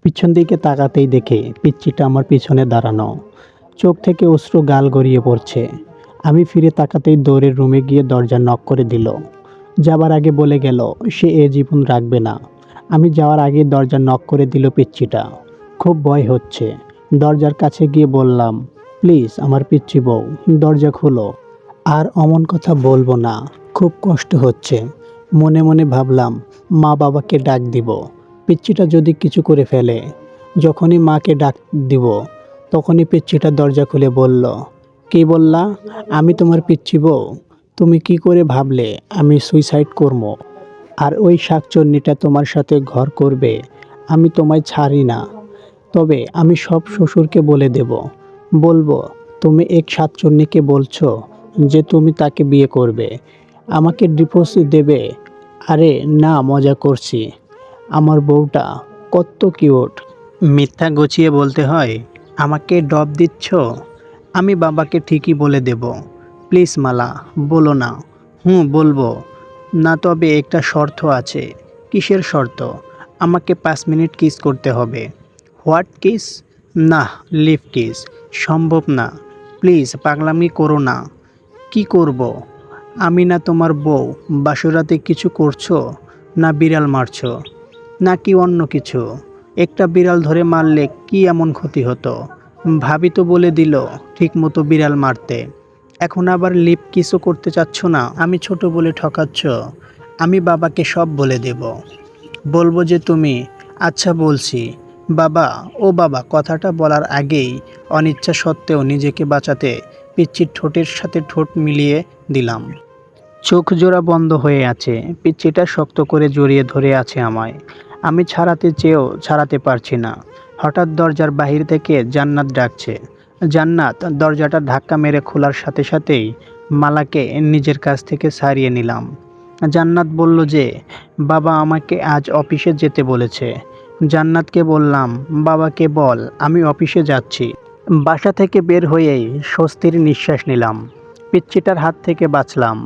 পিছন দিকে তাকাতেই দেখি পিচ্চিটা আমার পিছনে দাঁড়ানো। চোখ থেকে অশ্রু গাল গড়িয়ে পড়ছে। আমি ফিরে তাকাতেই দৌড়ের রুমে গিয়ে দরজা নক করে দিল। যাবার আগে বলে গেল সে এ জীবন রাখবে না। আমি যাওয়ার আগে দরজা নক করে দিল পিচ্চিটা। খুব ভয় হচ্ছে। দরজার কাছে গিয়ে বললাম, প্লিজ আমার পিচ্চি বউ, দরজা খোলো। আর অমন কথা বলবো না। খুব কষ্ট হচ্ছে। মনে মনে ভাবলাম মা বাবাকে ডাক দিব। পিচ্চিটা যদি কিছু করে ফেলে। যখনই মাকে ডাক দিব তখনই পিচ্চিটা দরজা খুলে বলল, কি বললা? আমি তোমার পিচ্চি বউ? তুমি কি করে ভাবলে আমি সুইসাইড করবো? আর ওই শাকচুন্নিটা তোমার সাথে ঘর করবে? আমি তোমায় ছাড়ি না। তবে আমি সব শ্বশুরকে বলে দেব। বলবো তুমি এক শাকচুন্নিকে বলছো যে তুমি তাকে বিয়ে করবে, আমাকে ডিভোর্স দেবে। আরে না, মজা করছি। আমার বউটা কত কিউট। মিথ্যা গুছিয়ে বলতে হয়? আমাকে ডব দিচ্ছ? আমি বাবাকে ঠিকই বলে দেব। প্লিজ মালা, বলো না। হুঁ বলবো। না, তবে একটা শর্ত আছে। কিসের শর্ত? আমাকে 5 মিনিট কিস করতে হবে। What kiss? না, লিভ কিস। সম্ভব না। প্লিজ পাগলামি করো না। কি করব? আমি না তোমার বউ? বাসরাতে কিছু করছো? না বিড়াল মারছো? নাকি অন্য কিছু? একটা বিড়াল ধরে মারলে কি এমন ক্ষতি হতো? ভাবি তো বলে দিল ঠিক মতো বিড়াল মারতে। এখন আবার লিপ কিসও করতে চাচ্ছ না? আমি ছোট বলে ঠকাচ্ছ? আমি বাবাকে সব বলে দেব। বলবো যে তুমি। আচ্ছা বলছি। বাবা, ও বাবা কথাটা বলার আগেই অনিচ্ছা সত্ত্বেও নিজেকে বাঁচাতে পিচ্চির ঠোঁটের সাথে ঠোঁট মিলিয়ে দিলাম। চোখ জোড়া বন্ধ হয়ে আছে। পিচ্চিটা শক্ত করে জড়িয়ে ধরে আছে আমায়। আমি ছাড়াতে চেয়েও ছাড়াতে পারছি না। হঠাৎ দরজার বাহির থেকে জান্নাত ডাকছে। জান্নাত। দরজাটা ধাক্কা মেরে খোলার সাথে সাথেই মালাকে নিজের কাছ থেকে ছাড়িয়ে নিলাম। জান্নাত বলল যে বাবা আমাকে আজ অফিসে যেতে বলেছে। জান্নাতকে বললাম, বাবাকে বল আমি অফিসে যাচ্ছি। বাসা থেকে বের হয়েই স্বস্তির নিঃশ্বাস নিলাম। পিচ্চিটার হাত থেকে বাঁচলাম।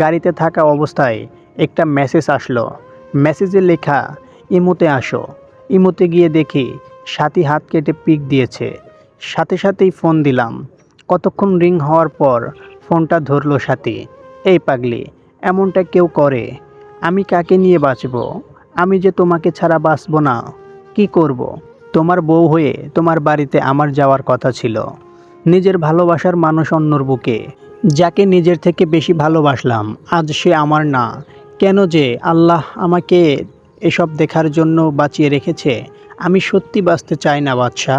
গাড়িতে থাকা অবস্থায় একটা মেসেজ আসলো। মেসেজে লেখা, ইমোতে আসো। ইমোতে গিয়ে দেখি সাথী হাত কেটে পিক দিয়েছে। সাথে সাথেই ফোন দিলাম। কতক্ষণ রিং হওয়ার পর ফোনটা ধরলো সাথী। এই পাগলি, এমনটা কেউ করে? আমি কাকে নিয়ে বাঁচব? আমি যে তোমাকে ছাড়া বাঁচব না। কি করব? তোমার বউ হয়ে তোমার বাড়িতে আমার যাওয়ার কথা ছিল। নিজের ভালোবাসার মানুষ অন্যর বুকে, যাকে নিজের থেকে বেশি ভালোবাসলাম, আজ সে আমার না। কেন যে আল্লাহ আমাকে এসব দেখার জন্য বাঁচিয়ে রেখেছে? আমি সত্যি বাঁচতে চাই না বাদশা।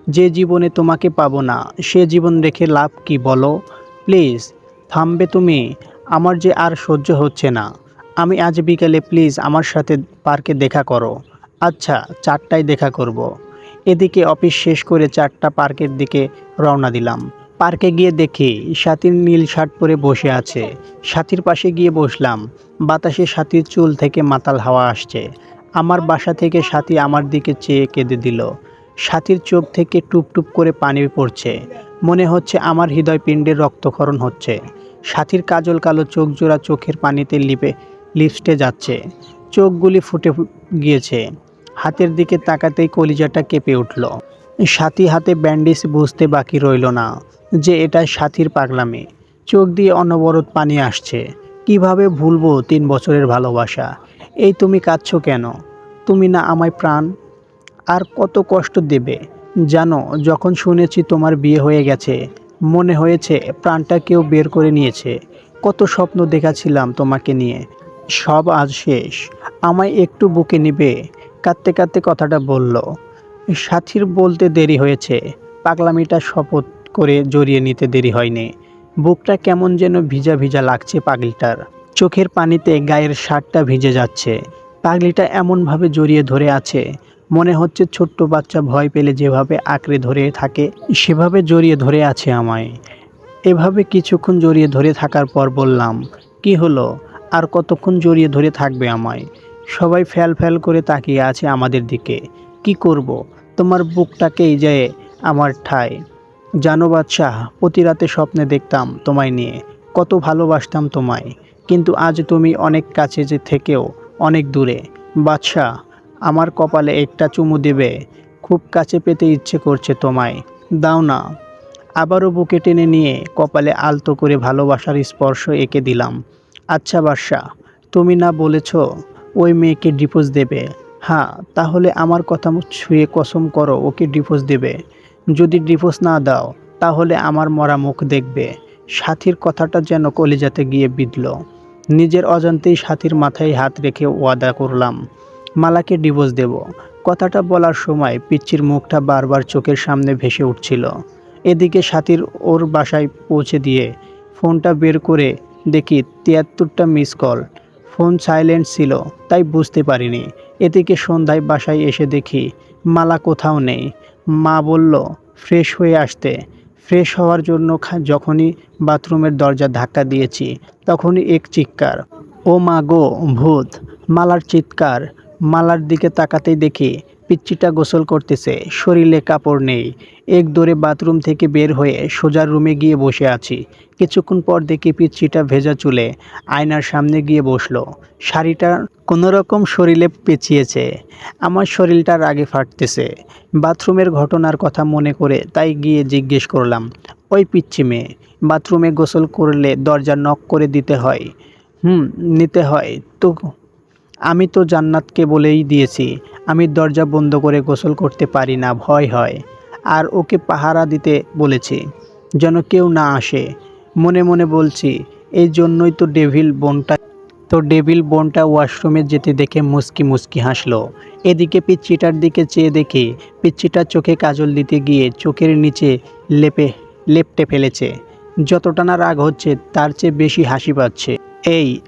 যে জীবনে তোমাকে পাবো না সে জীবন রেখে লাভ কি বলো? প্লিজ থামবে তুমি? আমার যে আর সহ্য হচ্ছে না। আমি আজ বিকেলে প্লিজ আমার সাথে পার্কে দেখা করো। আচ্ছা, 4টায় দেখা করব। এদিকে অফিস শেষ করে 4টা পার্কের দিকে রওনা দিলাম। পার্কে গিয়ে দেখি সাথীর নীল শার্ট পরে বসে আছে। সাথীর পাশে গিয়ে বসলাম। বাতাসে সাথীর চুল থেকে মাতাল হাওয়া আসছে। আমার বাসা থেকে সাথী আমার দিকে চেয়ে কেঁদে দিল। সাথীর চোখ থেকে টুপ টুপ করে পানি পড়ছে। মনে হচ্ছে আমার হৃদয়পিণ্ডের রক্তক্ষরণ হচ্ছে। সাথীর কাজল কালো চোখ জোড়া চোখের পানিতে লিপস্টে যাচ্ছে। চোখগুলি ফুটে গিয়েছে। হাতের দিকে তাকাতেই কলিজাটা কেঁপে উঠল। সাথী হাতে ব্যান্ডেজ বুঝতে বাকি রইল না যে এটা সাথীর পাগলামি। চোখ দিয়ে অনবরত পানি আসছে। কিভাবে ভুলবো 3 বছরের ভালোবাসা? এই তুমি কাঁদছো কেন? তুমি না আমায় প্রাণ? আর কত কষ্ট দেবে জানো? যখন শুনেছি তোমার বিয়ে হয়ে গেছে মনে হয়েছে প্রাণটা কেউ বের করে নিয়েছে। কত স্বপ্ন দেখাছিলাম তোমাকে নিয়ে, সব আজ শেষ। আমায় একটু বুকে নিবে? কাঁদতে কাঁদতে কথাটা বলল। সাথীর বলতে দেরি হয়েছে, পাগলামিটা শপথ করে জড়িয়ে নিতে দেরি হয়নি। বুকটা কেমন যেন ভিজা ভিজা লাগছে পাগলিটার। চোখের পানিতে গায়ের শার্টটা ভিজে যাচ্ছে। পাগলিটা এমনভাবে জড়িয়ে ধরে আছে, মনে হচ্ছে ছোট্ট বাচ্চা ভয় পেলে যেভাবে আঁকড়ে ধরে থাকে সেভাবে জড়িয়ে ধরে আছে আমায়। এভাবে কিছুক্ষণ জড়িয়ে ধরে থাকার পর বললাম, কি হলো? আর কতক্ষণ জড়িয়ে ধরে থাকবে আমায়? সবাই ফ্যাল ফ্যাল করে তাকিয়ে আছে আমাদের দিকে। কি করব? তোমার বুকটাকেই যায় আমার ঠাঁই। জানো বাদশাহ, প্রতি রাতে স্বপ্নে দেখতাম তোমায় নিয়ে, কত ভালোবাসতাম তোমায়। কিন্তু আজ তুমি অনেক কাছে যে থেকেও অনেক দূরে। বাদশাহ, আমার কপালে একটা চুমু দেবে। খুব কাছে পেতে ইচ্ছে করছে তোমায়, দাও না। আবারও বুকে টেনে নিয়ে কপালে আলতো করে ভালোবাসার স্পর্শ এঁকে দিলাম। আচ্ছা বর্ষা, তুমি না বলেছ ওই মেয়েকে ডিভোর্স দেবে? হ্যাঁ, তাহলে আমার কথা ছুঁয়ে কসম করো ওকে ডিভোর্স দেবে। যদি ডিভোর্স না দাও তাহলে আমার মরা মুখ দেখবে। সাথীর কথাটা যেন কলিজাতে গিয়ে বিঁধল। নিজের অজান্তেই সাথীর মাথায় হাত রেখে ওয়াদা করলাম মালাকে ডিভোর্স দেব। কথাটা বলার সময় পিচ্চির মুখটা বারবার চোখের সামনে ভেসে উঠছিল। এদিকে সাথীর ওর বাসায় পৌঁছে দিয়ে ফোনটা বের করে দেখি ৭৩টা মিস কল। ফোন সাইলেন্ট ছিল, তাই বুঝতে পারিনি। এদিকে সন্ধ্যায় বাসায় এসে দেখি মালা কোথাও নেই। মা বলল ফ্রেশ হয়ে আসতে। ফ্রেশ হওয়ার জন্য যখনই বাথরুমের দরজা ধাক্কা দিয়েছি তখনই এক চিৎকার, ও মা গো ভূত! মালার চিৎকার। মালার দিকে তাকাতেই দেখি পিচ্চিটা গোসল করতেছে, শরীরে কাপড় নেই। এক দৌড়ে বাথরুম থেকে বের হয়ে সোজা রুমে গিয়ে বসে আছি। কিছুক্ষণ পর দেখি পিচ্চিটা ভেজা চুলে আয়নার সামনে গিয়ে বসলো। শাড়িটা কোনোরকম শরীরে পেঁচিয়েছে। আমার শরীরটা রাগে ফাটতেছে। বাথরুমের ঘটনার কথা মনে করে তাই গিয়ে জিজ্ঞেস করলাম, ওই পিচ্চি মেয়ে, বাথরুমে গোসল করলে দরজা নক করে দিতে হয়? নিতে হয় তো। আমি তো জান্নাতকে বলেই দিয়েছি আমি দরজা বন্ধ করে গোসল করতে পারি না, ভয় হয়। আর ওকে পাহারা দিতে বলেছি যেন কেউ না আসে। মনে মনে বলছি এই জন্যই তো ডেভিল বোনটা ওয়াশরুমে যেতে দেখে মুচকি মুচকি হাসলো। এদিকে পিচ্চিটার দিকে চেয়ে দেখি পিচ্চিটার চোখে কাজল দিতে গিয়ে চোখের নিচে লেপটে ফেলেছে। যতটা না রাগ হচ্ছে তার চেয়ে বেশি হাসি পাচ্ছে।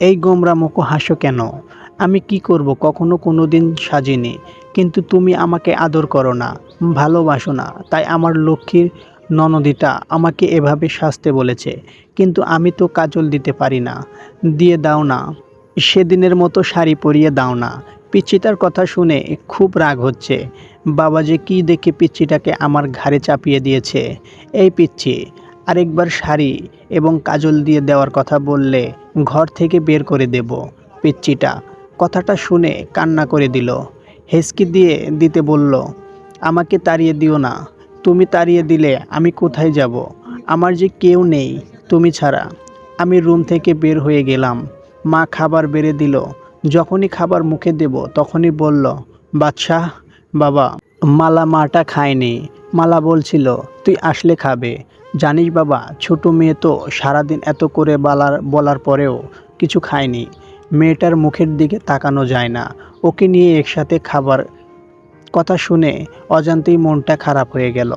এই গোমরা মুখো হাসো কেন? আমি কি করব, কখনো কোনো দিন সাজিনি। কিন্তু তুমি আমাকে আদর করো না, ভালোবাসো না, তাই আমার লক্ষ্মীর ননদিটা আমাকে এভাবে সাজতে বলেছে। কিন্তু আমি তো কাজল দিতে পারি না। দিয়ে দাও না, সেদিনের মতো শাড়ি পরিয়ে দাও না। পিচ্চিটার কথা শুনে খুব রাগ হচ্ছে। বাবা যে কী দেখে পিচ্চিটাকে আমার ঘাড়ে চাপিয়ে দিয়েছে। এই পিচ্চি, আরেকবার শাড়ি এবং কাজল দিয়ে দেওয়ার কথা বললে ঘর থেকে বের করে দেব। পিচ্চিটা কথাটা শুনে কান্না করে দিল। হেঁচকি দিয়ে দিতে বলল, আমাকে তাড়িয়ে দিও না। তুমি তাড়িয়ে দিলে আমি কোথায় যাব? আমার যে কেউ নেই তুমি ছাড়া। আমি রুম থেকে বের হয়ে গেলাম। মা খাবার বেড়ে দিল। যখনই খাবার মুখে দেব তখনই বলল, বাদশাহ বাবা। মালা মাটা খায়নি। মালা বলছিল তুই আসলে খাবে। জানিস বাবা, ছোট মেয়ে তো সারাদিন এত করে বলার পরেও কিছু খায়নি। মেয়েটার মুখের দিকে তাকানো যায় না। ওকে নিয়ে একসাথে খাবার। কথা শুনে অজান্তেই মনটা খারাপ হয়ে গেল।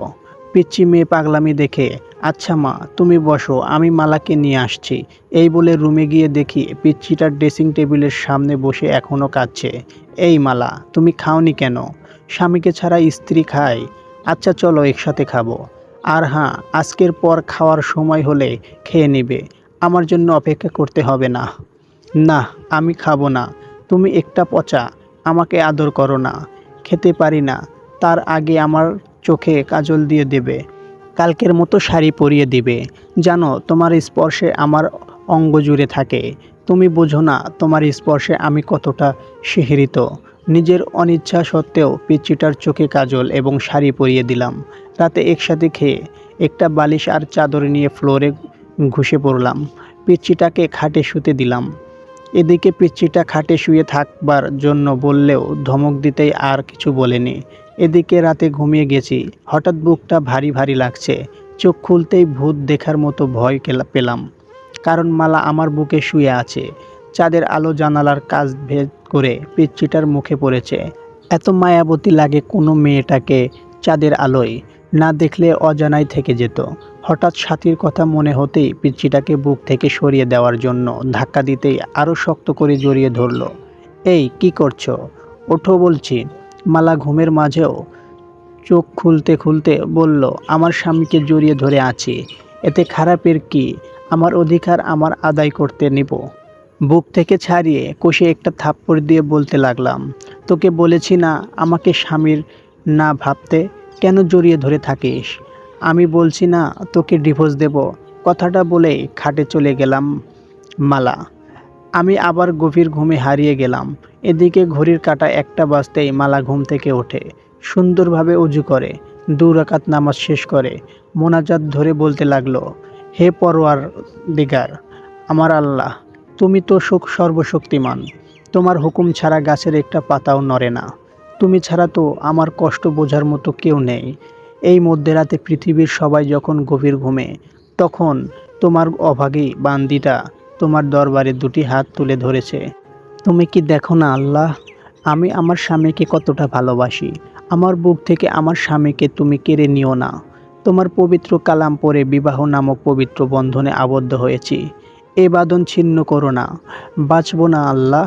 পিচ্চি মেয়ে পাগলামি দেখে, আচ্ছা মা তুমি বসো, আমি মালাকে নিয়ে আসছি। এই বলে রুমে গিয়ে দেখি পিচ্চিটার ড্রেসিং টেবিলের সামনে বসে এখনও কাঁদছে। এই মালা, তুমি খাওনি কেন? স্বামীকে ছাড়া স্ত্রী খায়? আচ্ছা চলো একসাথে খাবো। আর হ্যাঁ, আজকের পর খাওয়ার সময় হলে খেয়ে নেবে, আমার জন্য অপেক্ষা করতে হবে না। না, আমি খাবো না। তুমি একটা পচা, আমাকে আদর করো না। খেতে পারি না, তার আগে আমার চোখে কাজল দিয়ে দেবে, কালকের মতো শাড়ি পরিয়ে দিবে। জানো তোমার স্পর্শে আমার অঙ্গ জুড়ে থাকে। তুমি বোঝো না তোমার স্পর্শে আমি কতটা শিহরিত। নিজের অনিচ্ছা সত্ত্বেও পিচ্চিটার চোখে কাজল এবং শাড়ি পরিয়ে দিলাম। রাতে একসাথে খেয়ে একটা বালিশ আর চাদর নিয়ে ফ্লোরে ঘুষে পড়লাম। পিচ্চিটাকে খাটে শুতে দিলাম। এদিকে পিচ্চিটা খাটে শুয়ে থাকবার জন্য বললেও ধমক দিতেই আর কিছু বলেনি। এদিকে রাতে ঘুমিয়ে গেছি, হঠাৎ বুকটা ভারী ভারী লাগছে। চোখ খুলতেই ভূত দেখার মতো ভয় পেলাম। কারণ মালা আমার বুকে শুয়ে আছে। চাঁদের আলো জানালার কাচ ভেদ করে পিচ্চিটার মুখে পড়েছে। এত মায়াবতী লাগে কোনো মেয়েটাকে চাঁদের আলোয়, না দেখলে অজানাই থেকে যেত। হঠাৎ সাথীর কথা মনে হতেই পিচ্চিটাকে বুক থেকে সরিয়ে দেওয়ার জন্য ধাক্কা দিতেই আরও শক্ত করে জড়িয়ে ধরল। এই কি করছো? ওঠো বলছি। মালা ঘুমের মাঝেও চোখ খুলতে খুলতে বলল, আমার স্বামীকে জড়িয়ে ধরে আছি, এতে খারাপের কি? আমার অধিকার আমার আদায় করতে নিব। বুক থেকে ছাড়িয়ে কষে একটা থাপ্পড় দিয়ে বলতে লাগলাম, তোকে বলেছি না আমাকে স্বামীর না ভাবতে? কেন জড়িয়ে ধরে থাকিস? আমি বলছি না তোকে ডিভোর্স দেব। কথাটা বলেই খাটে চলে গেলাম। মালা, আমি আবার গভীর ঘুমে হারিয়ে গেলাম। এদিকে ঘড়ির কাঁটা ১টা বাজতেই মালা ঘুম থেকে ওঠে, সুন্দরভাবে অজু করে, ২ রাকাত নামাজ শেষ করে মোনাজাত ধরে বলতে লাগলো, হে পরওয়ারদিগার, আমার আল্লাহ, তুমি তো সর্বশক্তিমান, তোমার হুকুম ছাড়া গাছের একটা পাতাও নড়ে না, তুমি ছাড়া তো আমার কষ্ট বোঝার মতো কেউ নেই। এই মধ্যরাতে পৃথিবীর সবাই যখন গভীর ঘুমে, তখন তোমার অভাগী বান্দিটা তোমার দরবারে ২টি হাত তুলে ধরেছে। তুমি কি দেখো না আল্লাহ, আমি আমার স্বামীকে কতটা ভালোবাসি। আমার বুক থেকে আমার স্বামীকে তুমি কেড়ে নিও না। তোমার পবিত্র কালাম পড়ে বিবাহ নামক পবিত্র বন্ধনে আবদ্ধ হয়েছি। এ বাঁধন ছিন্ন করো না, বাঁচব না আল্লাহ।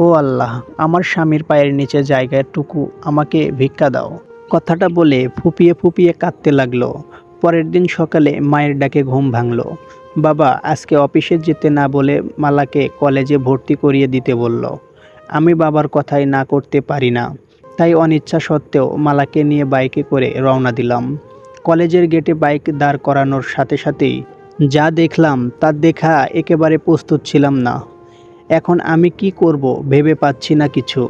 ও আল্লাহ, আমার স্বামীর পায়ের নিচে জায়গাটুকু আমাকে ভিক্ষা দাও। কথাটা বলে ফুপিয়ে ফুপিয়ে কাঁদতে লাগলো। পরের দিন সকালে মায়ের ডাকে ঘুম ভাঙল। বাবা আজকে অফিসে যেতে না বলে মালাকে কলেজে ভর্তি করিয়ে দিতে বলল। আমি বাবার কথাই না করতে পারি না, তাই অনিচ্ছা সত্ত্বেও মালাকে নিয়ে বাইকে করে রওনা দিলাম। কলেজের গেটে বাইক দাঁড় করানোর সাথে সাথেই যা দেখলাম তা দেখা একেবারে প্রস্তুত ছিলাম না। এখন আমি কি করব ভেবে পাচ্ছি না কিছু।